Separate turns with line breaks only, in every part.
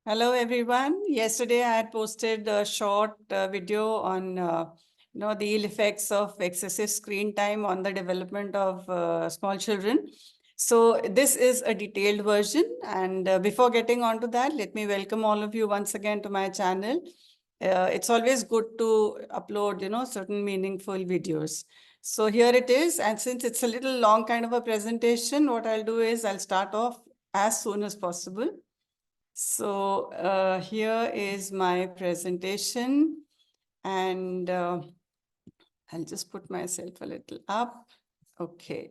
Hello, everyone. Yesterday, I had posted a short video on, the ill effects of excessive screen time on the development of small children. So this is a detailed version. And before getting on to that, let me welcome all of you once again to my channel. It's always good to upload, certain meaningful videos. So here it is. And since it's a little long kind of a presentation, what I'll do is I'll start off as soon as possible. So here is my presentation, and I'll just put myself a little up. Okay.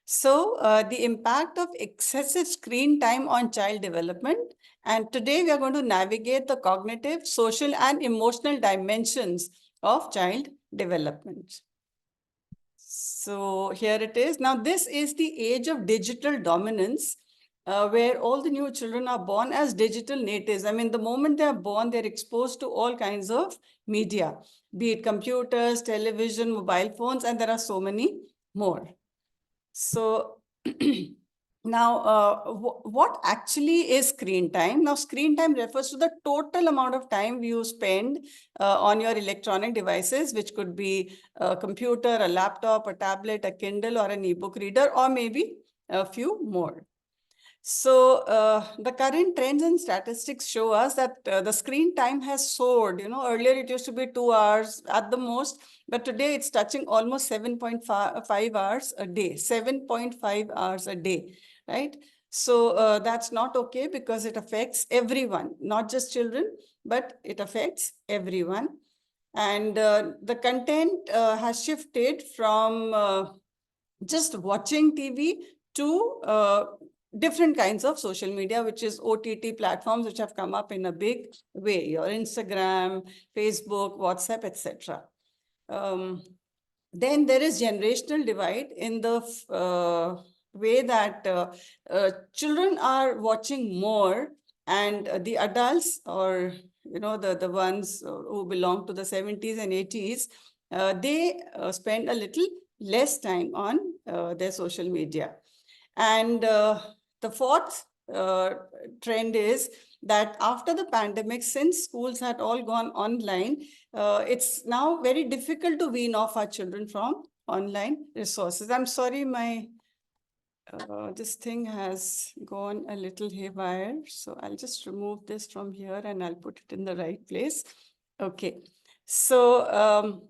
So the impact of excessive screen time on child development. And today we are going to navigate the cognitive, social, and emotional dimensions of child development. So here it is. Now, this is the age of digital dominance, where all the new children are born as digital natives. I mean, the moment they are born, they're exposed to all kinds of media, be it computers, television, mobile phones, and there are so many more. So now, what actually is screen time? Now, screen time refers to the total amount of time you spend on your electronic devices, which could be a computer, a laptop, a tablet, a Kindle, or an ebook reader, or maybe a few more. So the current trends and statistics show us that the screen time has soared. Earlier it used to be 2 hours at the most, but today it's touching almost 7.5 hours a day, 7.5 hours a day, right? So that's not okay because it affects everyone, not just children, but it affects everyone. And the content has shifted from just watching TV to different kinds of social media, which is OTT platforms, which have come up in a big way, your Instagram, Facebook, WhatsApp, etc. Then there is generational divide in the way that children are watching more, and the adults, or the ones who belong to the 70s and 80s, they spend a little less time on their social media. And the fourth trend is that after the pandemic, since schools had all gone online, it's now very difficult to wean off our children from online resources. I'm sorry, my this thing has gone a little haywire. So I'll just remove this from here and I'll put it in the right place. Okay. So,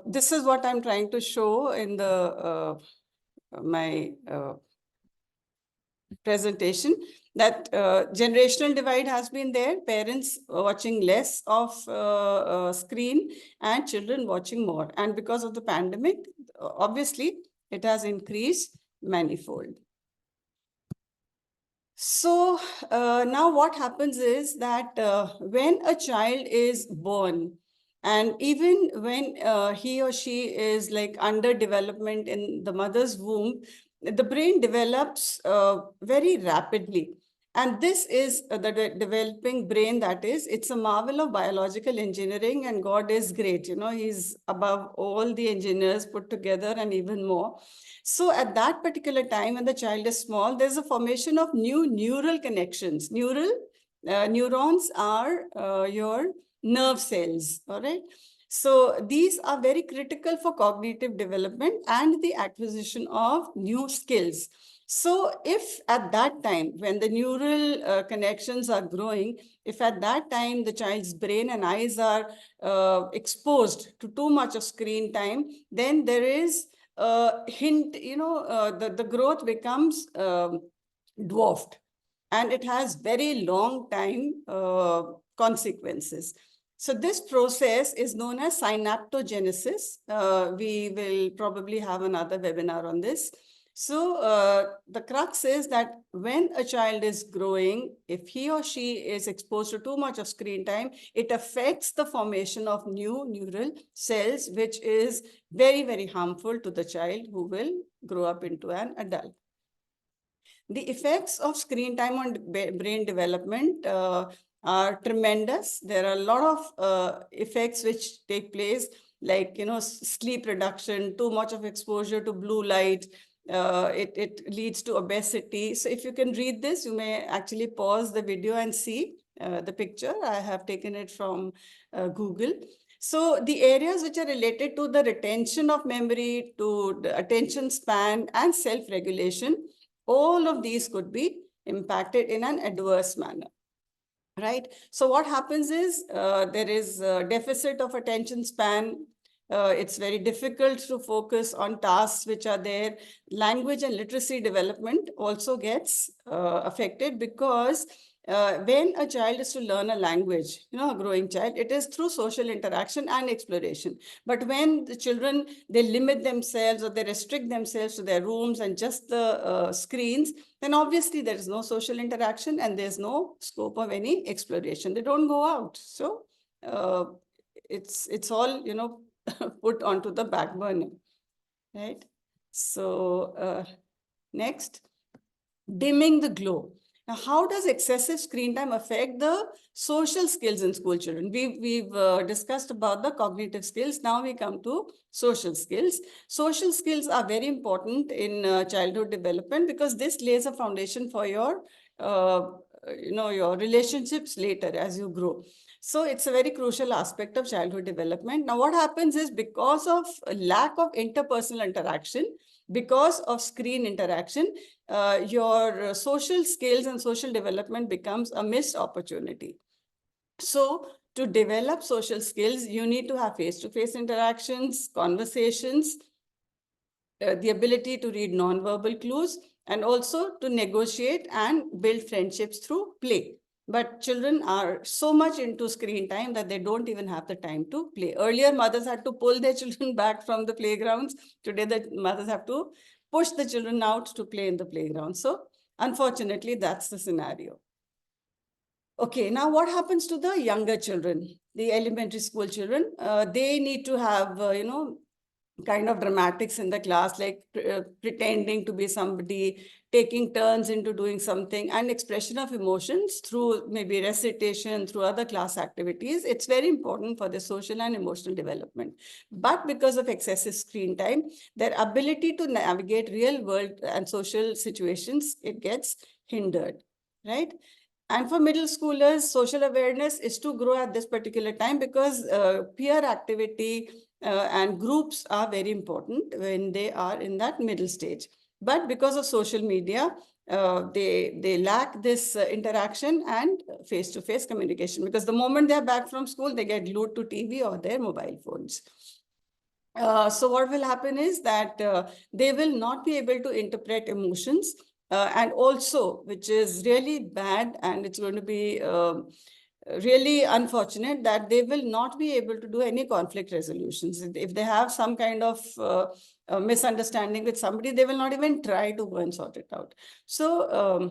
this is what I'm trying to show in the my presentation, that generational divide has been there, parents watching less of screen and children watching more. And because of the pandemic, obviously, it has increased manifold. So now what happens is that when a child is born, and even when he or she is like under development in the mother's womb, the brain develops very rapidly. And this is the developing brain, that is, it's a marvel of biological engineering, and God is great. He's above all the engineers put together and even more. So at that particular time, when the child is small, there's a formation of new neural connections. Neurons are your nerve cells, all right? So these are very critical for cognitive development and the acquisition of new skills. So if at that time, when the neural connections are growing, if at that time the child's brain and eyes are exposed to too much of screen time, then there is hint, the growth becomes dwarfed, and it has very long time consequences. So this process is known as synaptogenesis. We will probably have another webinar on this. So the crux is that when a child is growing, if he or she is exposed to too much of screen time, it affects the formation of new neural cells, which is very, very harmful to the child who will grow up into an adult. The effects of screen time on brain development are tremendous. There are a lot of effects which take place, like, sleep reduction, too much of exposure to blue light, It leads to obesity. So if you can read this, you may actually pause the video and see the picture. I have taken it from Google. So the areas which are related to the retention of memory, to the attention span and self-regulation, all of these could be impacted in an adverse manner. Right. So what happens is there is a deficit of attention span. It's very difficult to focus on tasks which are there. Language and literacy development also gets affected because when a child is to learn a language, a growing child, it is through social interaction and exploration. But when the children, they limit themselves or they restrict themselves to their rooms and just the screens, then obviously there is no social interaction and there's no scope of any exploration. They don't go out. So it's all, put onto the back burner, right? So next, dimming the glow. Now, how does excessive screen time affect the social skills in school children? We've discussed about the cognitive skills. Now we come to social skills. Social skills are very important in childhood development because this lays a foundation for your, your relationships later as you grow. So it's a very crucial aspect of childhood development. Now, what happens is because of lack of interpersonal interaction, because of screen interaction, your social skills and social development becomes a missed opportunity. So to develop social skills, you need to have face-to-face interactions, conversations, the ability to read non-verbal clues, and also to negotiate and build friendships through play. But children are so much into screen time that they don't even have the time to play. Earlier, mothers had to pull their children back from the playgrounds. Today, the mothers have to push the children out to play in the playground. So unfortunately, that's the scenario. Okay, now what happens to the younger children, the elementary school children? They need to have, kind of dramatics in the class, like pretending to be somebody, taking turns into doing something, and expression of emotions through maybe recitation, through other class activities. It's very important for the social and emotional development. But because of excessive screen time, their ability to navigate real world and social situations, it gets hindered, right? And for middle schoolers, social awareness is to grow at this particular time because peer activity and groups are very important when they are in that middle stage. But because of social media, they lack this interaction and face-to-face communication, because the moment they're back from school, they get glued to TV or their mobile phones. So what will happen is that they will not be able to interpret emotions, and also, which is really bad, and it's going to be really unfortunate, that they will not be able to do any conflict resolutions. If they have some kind of misunderstanding with somebody, they will not even try to go and sort it out. So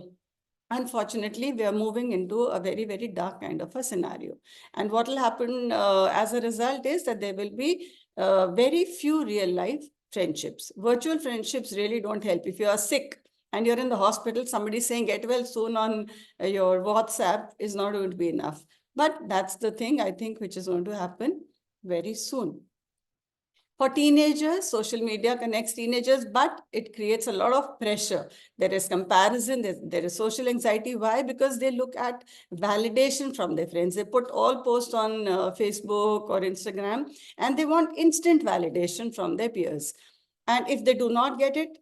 unfortunately, we are moving into a very, very dark kind of a scenario. And what will happen as a result is that there will be very few real life friendships. Virtual friendships really don't help. If you are sick and you're in the hospital, somebody saying get well soon on your WhatsApp is not going to be enough. But that's the thing, I think, which is going to happen very soon. For teenagers, social media connects teenagers, but it creates a lot of pressure. There is comparison, there is social anxiety. Why? Because they look at validation from their friends. They put all posts on Facebook or Instagram, and they want instant validation from their peers. And if they do not get it,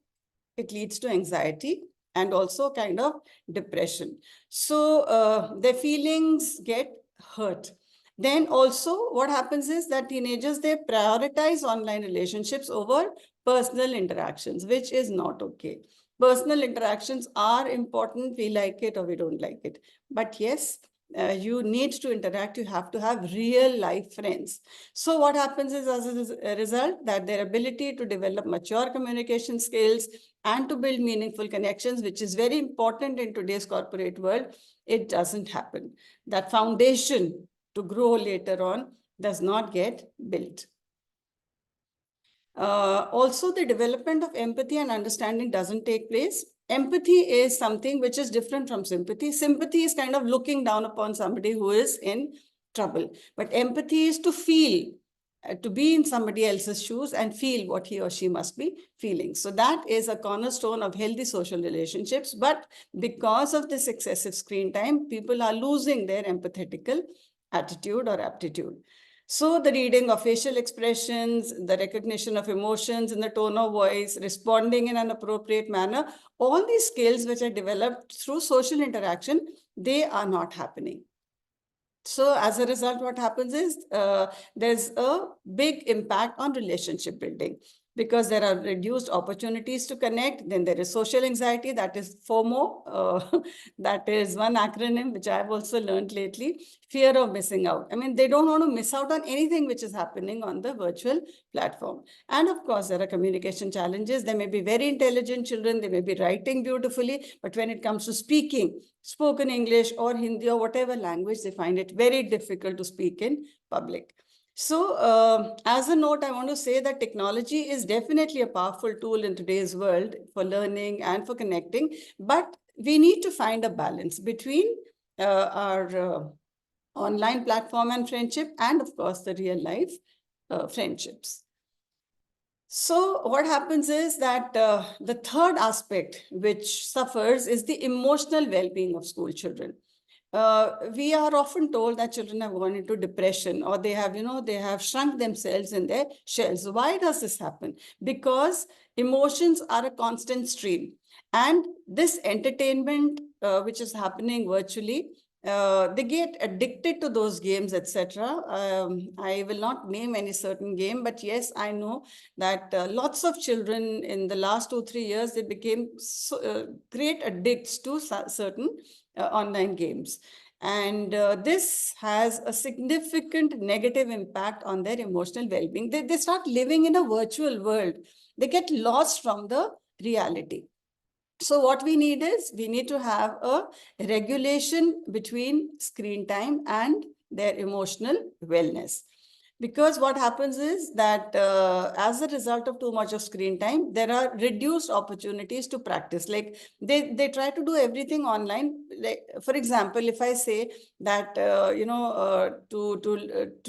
it leads to anxiety and also kind of depression. So their feelings get hurt. Then also what happens is that teenagers, they prioritize online relationships over personal interactions, which is not okay. Personal interactions are important. We like it or we don't like it. But yes, you need to interact. You have to have real life friends. So what happens is, as a result, that their ability to develop mature communication skills and to build meaningful connections, which is very important in today's corporate world, it doesn't happen. That foundation to grow later on does not get built. Also, the development of empathy and understanding doesn't take place. Empathy is something which is different from sympathy. Sympathy is kind of looking down upon somebody who is in trouble. But empathy is to feel to be in somebody else's shoes and feel what he or she must be feeling. So that is a cornerstone of healthy social relationships. But because of this excessive screen time, people are losing their empathetical attitude or aptitude. So the reading of facial expressions, the recognition of emotions in the tone of voice, responding in an appropriate manner, all these skills which are developed through social interaction, they are not happening. So as a result, what happens is there's a big impact on relationship building because there are reduced opportunities to connect. Then there is social anxiety, that is FOMO. That is one acronym which I've also learned lately, fear of missing out. I mean, they don't want to miss out on anything which is happening on the virtual platform. And of course, there are communication challenges. They may be very intelligent children, they may be writing beautifully, but when it comes to speaking, spoken English or Hindi or whatever language, they find it very difficult to speak in public. So as a note, I want to say that technology is definitely a powerful tool in today's world for learning and for connecting, but we need to find a balance between our online platform and friendship and of course the real life friendships. So what happens is that the third aspect which suffers is the emotional well-being of school children. We are often told that children have gone into depression or they have, they have shrunk themselves in their shells. Why does this happen? Because emotions are a constant stream. And this entertainment, which is happening virtually, they get addicted to those games, etc. I will not name any certain game, but yes, I know that lots of children in the last 2-3 years, they became great addicts to certain online games. And this has a significant negative impact on their emotional well-being. They start living in a virtual world. They get lost from the reality. So what we need is, we need to have a regulation between screen time and their emotional wellness. Because what happens is that as a result of too much of screen time, there are reduced opportunities to practice. Like they try to do everything online. Like, for example, if I say that, to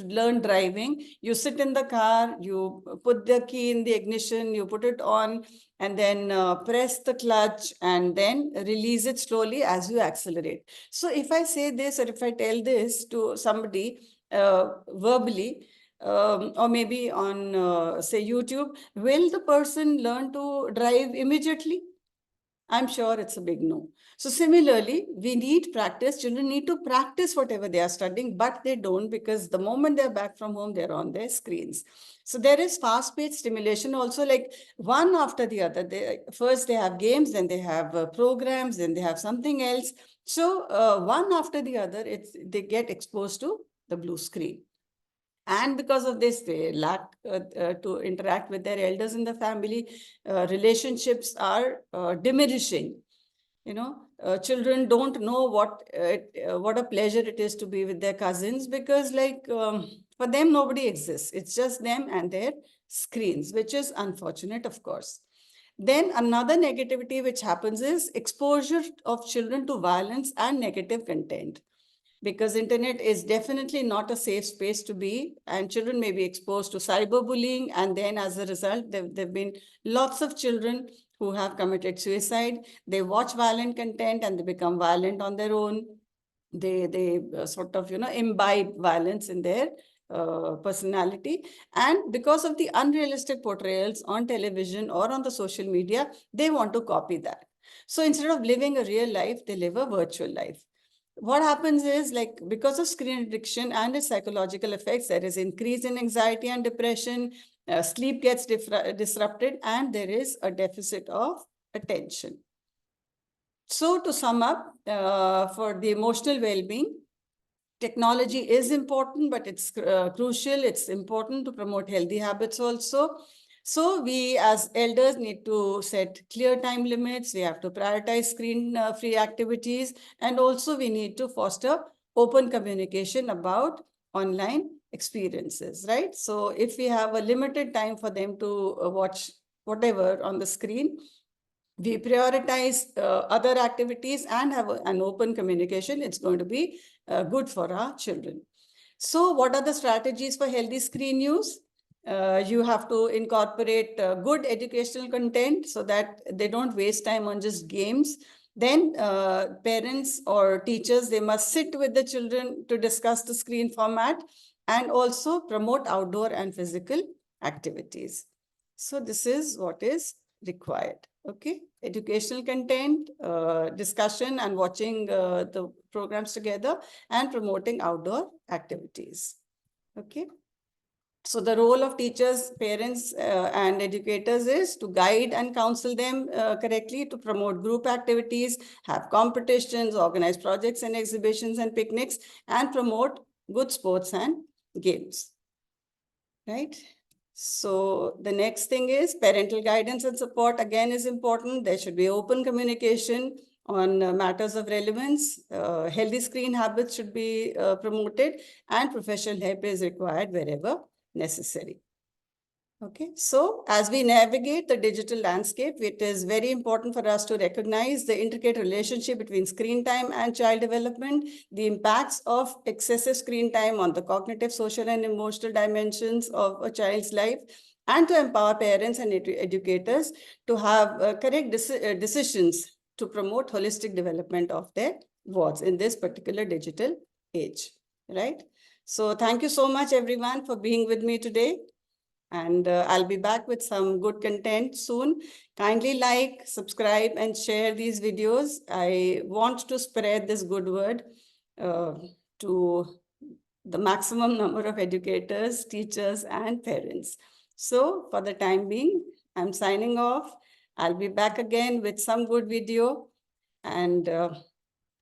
learn driving, you sit in the car, you put the key in the ignition, you put it on, and then press the clutch and then release it slowly as you accelerate. So if I say this, or if I tell this to somebody verbally, or maybe on, say, YouTube, will the person learn to drive immediately? I'm sure it's a big no. So similarly, we need practice. Children need to practice whatever they are studying, but they don't, because the moment they're back from home, they're on their screens. So there is fast-paced stimulation also, like one after the other. First they have games, then they have programs, then they have something else. So one after the other, they get exposed to the blue screen. And because of this, they lack to interact with their elders in the family. Relationships are diminishing. Children don't know what a pleasure it is to be with their cousins, because for them, nobody exists. It's just them and their screens, which is unfortunate, of course. Then another negativity which happens is exposure of children to violence and negative content, because internet is definitely not a safe space to be, and children may be exposed to cyberbullying, and then as a result, there've been lots of children who have committed suicide. They watch violent content and they become violent on their own. They sort of imbibe violence in their personality, and because of the unrealistic portrayals on television or on the social media, they want to copy that. So instead of living a real life, they live a virtual life. What happens is, like, because of screen addiction and its psychological effects, there is increase in anxiety and depression, sleep gets disrupted, and there is a deficit of attention. So to sum up, for the emotional well-being, technology is important, but it's crucial. It's important to promote healthy habits also. So we as elders need to set clear time limits. We have to prioritize screen-free activities. And also we need to foster open communication about online experiences, right? So if we have a limited time for them to watch whatever on the screen, we prioritize other activities and have an open communication, it's going to be good for our children. So what are the strategies for healthy screen use? You have to incorporate good educational content so that they don't waste time on just games. Then parents or teachers, they must sit with the children to discuss the screen format and also promote outdoor and physical activities. So this is what is required. Okay, educational content, discussion and watching the programs together, and promoting outdoor activities. Okay. So the role of teachers, parents, and educators is to guide and counsel them correctly, to promote group activities, have competitions, organize projects and exhibitions and picnics, and promote good sports and games. Right? So the next thing is parental guidance and support again is important. There should be open communication on matters of relevance. Healthy screen habits should be promoted, and professional help is required wherever necessary. Okay, so as we navigate the digital landscape, it is very important for us to recognize the intricate relationship between screen time and child development, the impacts of excessive screen time on the cognitive, social, and emotional dimensions of a child's life, and to empower parents and educators to have correct decisions to promote holistic development of their wards in this particular digital age, right? So thank you so much, everyone, for being with me today. And I'll be back with some good content soon. Kindly like, subscribe, and share these videos. I want to spread this good word uh, to the maximum number of educators, teachers, and parents. So for the time being, I'm signing off. I'll be back again with some good video. And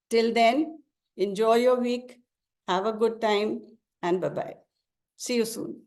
till then, enjoy your week. Have a good time, and bye-bye. See you soon.